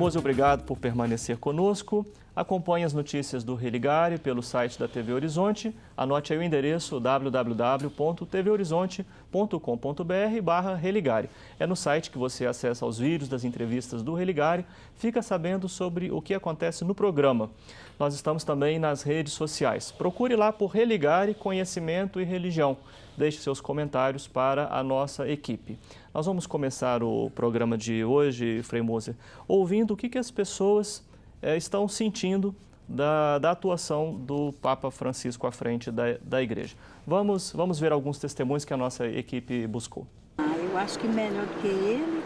Mose, obrigado por permanecer conosco. Acompanhe as notícias do Religare pelo site da TV Horizonte. Anote aí o endereço www.tvhorizonte.com.br/Religare. É no site que você acessa os vídeos das entrevistas do Religare, fica sabendo sobre o que acontece no programa. Nós estamos também nas redes sociais. Procure lá por Religare, Conhecimento e Religião. Deixe seus comentários para a nossa equipe. Nós vamos começar o programa de hoje, Frei Moser, ouvindo o que as pessoas estão sentindo da atuação do Papa Francisco à frente da igreja. Vamos ver alguns testemunhos que a nossa equipe buscou. Eu acho que melhor do que ele.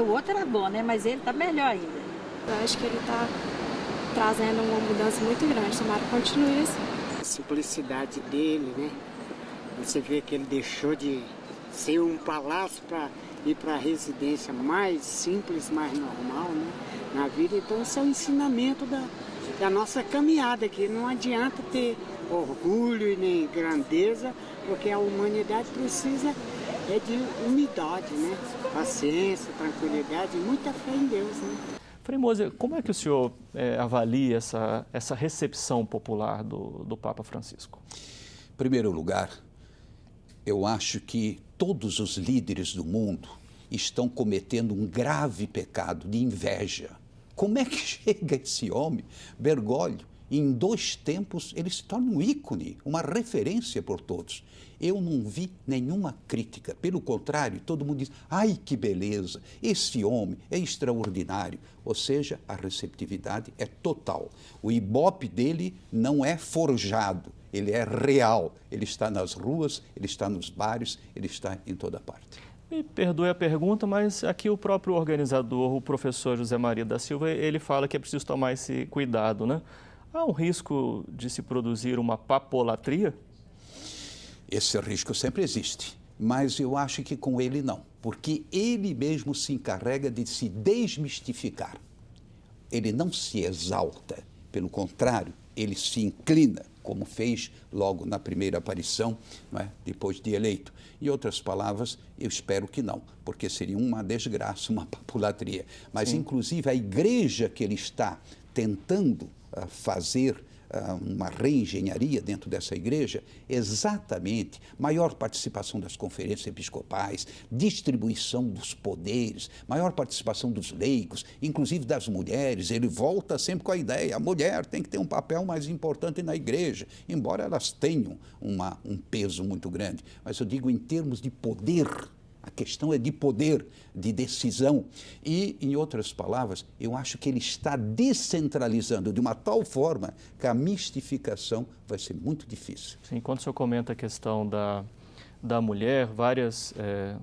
O outro era bom, né? Mas ele está melhor ainda. Eu acho que ele está trazendo uma mudança muito grande. Tomara que continue assim. A simplicidade dele, né? Você vê que ele deixou de ser um palácio para ir para a residência mais simples, mais normal, né? Na vida. Então, esse é o ensinamento da nossa caminhada, que não adianta ter orgulho e nem grandeza, porque a humanidade precisa de humildade, né? Paciência, tranquilidade e muita fé em Deus, né? Frei Moser, como é que o senhor avalia essa recepção popular do Papa Francisco? Em primeiro lugar, eu acho que todos os líderes do mundo estão cometendo um grave pecado de inveja. Como é que chega esse homem, Bergoglio, em 2 tempos ele se torna um ícone, uma referência por todos? Eu não vi nenhuma crítica, pelo contrário, todo mundo diz, ai que beleza, esse homem é extraordinário. Ou seja, a receptividade é total. O ibope dele não é forjado, ele é real. Ele está nas ruas, ele está nos bares, ele está em toda parte. Me perdoe a pergunta, mas aqui o próprio organizador, o professor José Maria da Silva, ele fala que é preciso tomar esse cuidado, né? Há um risco de se produzir uma papolatria? Esse risco sempre existe, mas eu acho que com ele não, porque ele mesmo se encarrega de se desmistificar. Ele não se exalta, pelo contrário, ele se inclina, como fez logo na primeira aparição, não é? Depois de eleito. Em outras palavras, eu espero que não, porque seria uma desgraça, uma papolatria. Mas, sim, inclusive, a igreja que ele está tentando fazer uma reengenharia dentro dessa igreja, exatamente maior participação das conferências episcopais, distribuição dos poderes, maior participação dos leigos, inclusive das mulheres. Ele volta sempre com a ideia, a mulher tem que ter um papel mais importante na igreja, embora elas tenham um peso muito grande. Mas eu digo em termos de poder. A questão é de poder, de decisão. E, em outras palavras, eu acho que ele está descentralizando de uma tal forma que a mistificação vai ser muito difícil. Sim, quando o senhor comenta a questão da mulher, várias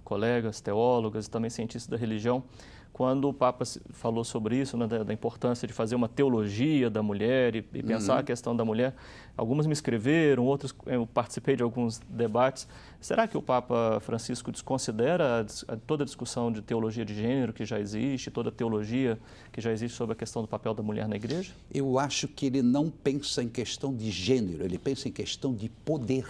colegas, teólogas e também cientistas da religião, quando o Papa falou sobre isso, né, da importância de fazer uma teologia da mulher e pensar a questão da mulher, algumas me escreveram, outras eu participei de alguns debates. Será que o Papa Francisco desconsidera toda a discussão de teologia de gênero que já existe, toda a teologia que já existe sobre a questão do papel da mulher na igreja? Eu acho que ele não pensa em questão de gênero, ele pensa em questão de poder,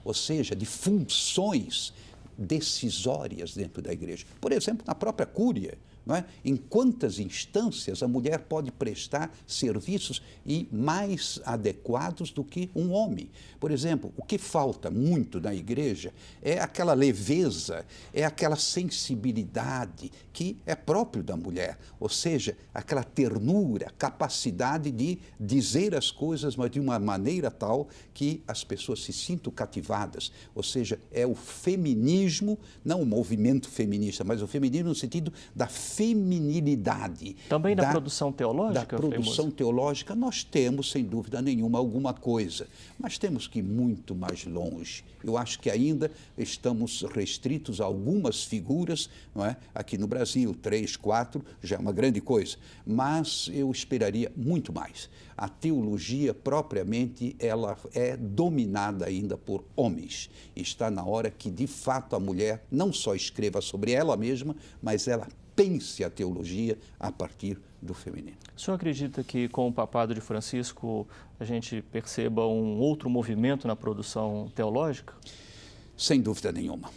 ou seja, de funções decisórias dentro da igreja. Por exemplo, na própria cúria, não é? Em quantas instâncias a mulher pode prestar serviços e mais adequados do que um homem? Por exemplo, o que falta muito na igreja é aquela leveza, é aquela sensibilidade que é próprio da mulher, ou seja, aquela ternura, capacidade de dizer as coisas, mas de uma maneira tal que as pessoas se sintam cativadas, ou seja, é o feminismo, não o movimento feminista, mas o feminismo no sentido da feminilidade. Também da produção teológica? Da produção teológica nós temos, sem dúvida nenhuma, alguma coisa, mas temos que ir muito mais longe. Eu acho que ainda estamos restritos a algumas figuras, não é? Aqui no Brasil, 3, 4, já é uma grande coisa, mas eu esperaria muito mais. A teologia, propriamente, ela é dominada ainda por homens. Está na hora que, de fato, a mulher não só escreva sobre ela mesma, mas ela pense a teologia a partir do feminino. O senhor acredita que com o papado de Francisco a gente perceba um outro movimento na produção teológica? Sem dúvida nenhuma.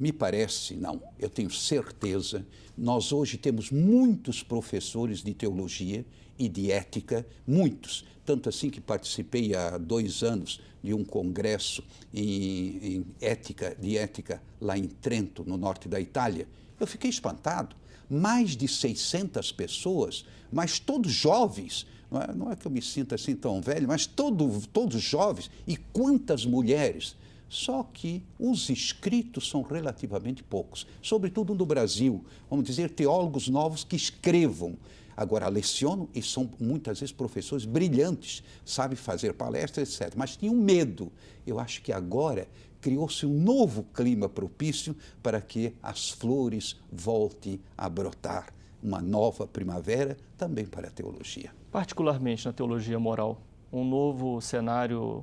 me parece, não, eu tenho certeza, nós hoje temos muitos professores de teologia e de ética, muitos, tanto assim que participei há 2 anos de um congresso de ética lá em Trento, no norte da Itália. Eu fiquei espantado, mais de 600 pessoas, mas todos jovens, não é que eu me sinta assim tão velho, mas todos jovens, e quantas mulheres. Só que os inscritos são relativamente poucos, sobretudo no Brasil, vamos dizer, teólogos novos que escrevam. Agora, lecionam e são muitas vezes professores brilhantes, sabem fazer palestras, etc. Mas tinham medo. Eu acho que agora criou-se um novo clima propício para que as flores voltem a brotar. Uma nova primavera também para a teologia. Particularmente na teologia moral, um novo cenário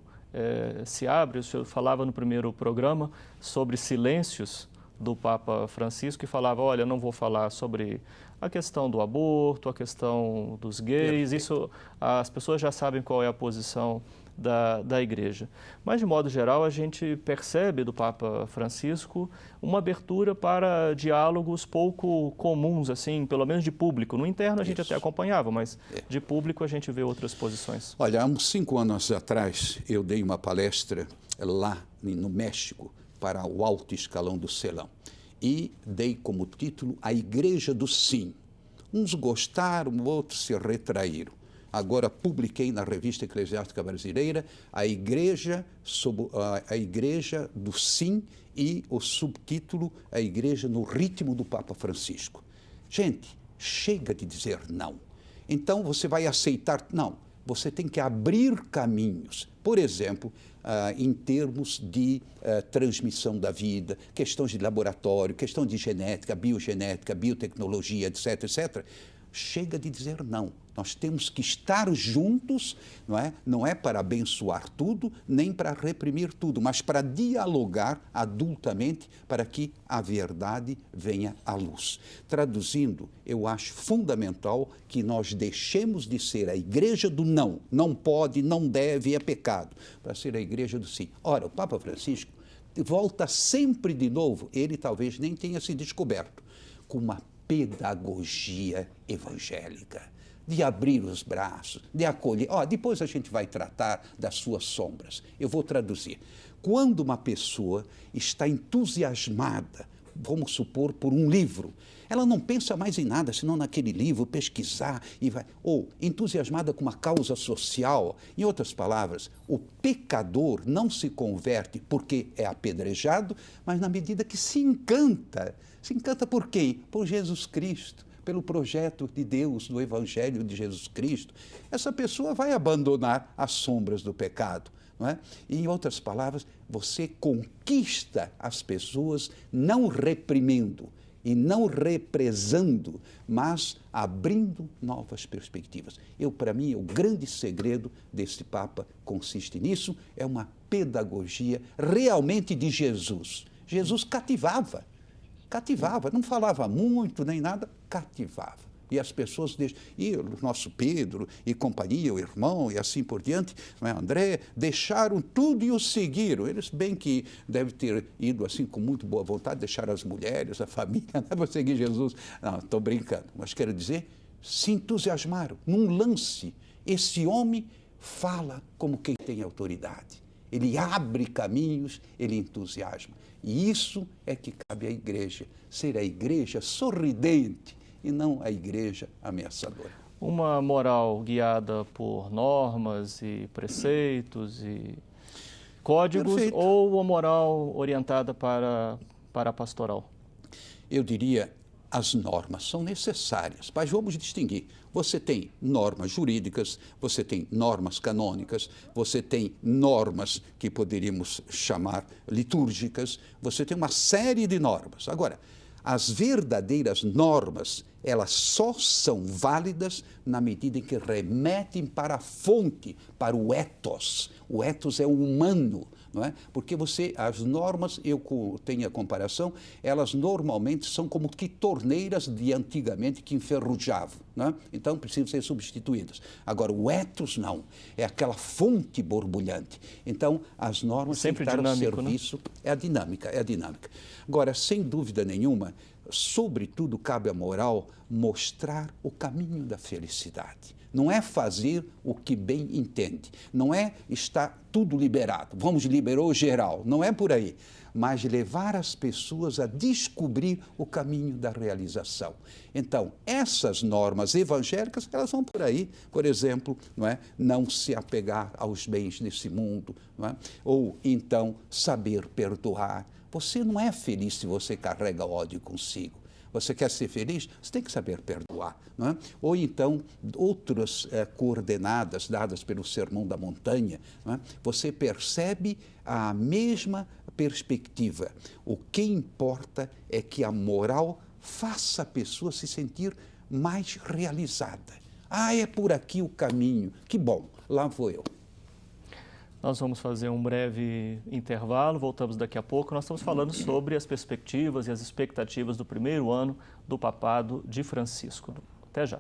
se abre. O senhor falava no primeiro programa sobre silêncios do Papa Francisco e falava, olha, não vou falar sobre a questão do aborto, a questão dos gays, isso as pessoas já sabem qual é a posição da Igreja. Mas, de modo geral, a gente percebe do Papa Francisco uma abertura para diálogos pouco comuns, assim, pelo menos de público. No interno a gente até acompanhava, mas de público a gente vê outras posições. Olha, há uns 5 anos atrás, eu dei uma palestra lá no México para o alto escalão do CELAM e dei como título A Igreja do Sim. Uns gostaram, outros se retraíram. Agora publiquei na Revista Eclesiástica Brasileira a Igreja do Sim e o subtítulo A Igreja no Ritmo do Papa Francisco. Gente, chega de dizer não. Então você vai aceitar? Não, você tem que abrir caminhos. Por exemplo, em termos de transmissão da vida, questões de laboratório, questão de genética, biogenética, biotecnologia, etc., etc. Chega de dizer não. Nós temos que estar juntos, não é para abençoar tudo, nem para reprimir tudo, mas para dialogar adultamente para que a verdade venha à luz. Traduzindo, eu acho fundamental que nós deixemos de ser a igreja do não. Não pode, não deve, é pecado, para ser a igreja do sim. Ora, o Papa Francisco volta sempre de novo, ele talvez nem tenha se descoberto, com uma pedagogia evangélica, de abrir os braços, de acolher. Depois a gente vai tratar das suas sombras. Eu vou traduzir. Quando uma pessoa está entusiasmada, vamos supor, por um livro, ela não pensa mais em nada, senão naquele livro, pesquisar, ou entusiasmada com uma causa social. Em outras palavras, o pecador não se converte porque é apedrejado, mas na medida que se encanta. Se encanta por quem? Por Jesus Cristo, pelo projeto de Deus, do Evangelho de Jesus Cristo. Essa pessoa vai abandonar as sombras do pecado. Não é? E, em outras palavras, você conquista as pessoas não reprimindo e não represando, mas abrindo novas perspectivas. Para mim, o grande segredo desse Papa consiste nisso, é uma pedagogia realmente de Jesus. Jesus cativava, não falava muito nem nada, cativava. E as pessoas e o nosso Pedro e companhia, o irmão e assim por diante, André, deixaram tudo e o seguiram. Eles bem que devem ter ido assim com muito boa vontade, deixar as mulheres, a família, para seguir Jesus. Não, estou brincando, mas quero dizer, se entusiasmaram num lance. Esse homem fala como quem tem autoridade. Ele abre caminhos, ele entusiasma. E isso é que cabe à igreja, ser a igreja sorridente e não a igreja ameaçadora. Uma moral guiada por normas e preceitos e códigos. Perfeito. Ou uma moral orientada para a pastoral? Eu diria, as normas são necessárias, mas vamos distinguir. Você tem normas jurídicas, você tem normas canônicas, você tem normas que poderíamos chamar litúrgicas, você tem uma série de normas. Agora, as verdadeiras normas, elas só são válidas na medida em que remetem para a fonte, para o ethos. O ethos é o humano, não é? Porque as normas, eu tenho a comparação, elas normalmente são como que torneiras de antigamente que enferrujavam, não é? Então precisam ser substituídas. Agora, o ethos não, é aquela fonte borbulhante. Então, as normas sempre têm que estar ao dinâmico, serviço. Né? É a dinâmica, é a dinâmica. Agora, sem dúvida nenhuma, sobretudo cabe à moral mostrar o caminho da felicidade. Não é fazer o que bem entende, não é estar tudo liberado, vamos liberou geral, não é por aí, mas levar as pessoas a descobrir o caminho da realização. Então, essas normas evangélicas, elas vão por aí, por exemplo, não se apegar aos bens desse mundo, ou então saber perdoar. Você não é feliz se você carrega ódio consigo. Você quer ser feliz? Você tem que saber perdoar. Não é? Ou então, outras coordenadas dadas pelo Sermão da Montanha, não é? Você percebe a mesma perspectiva. O que importa é que a moral faça a pessoa se sentir mais realizada. Ah, é por aqui o caminho. Que bom, lá vou eu. Nós vamos fazer um breve intervalo, voltamos daqui a pouco. Nós estamos falando sobre as perspectivas e as expectativas do primeiro ano do papado de Francisco. Até já.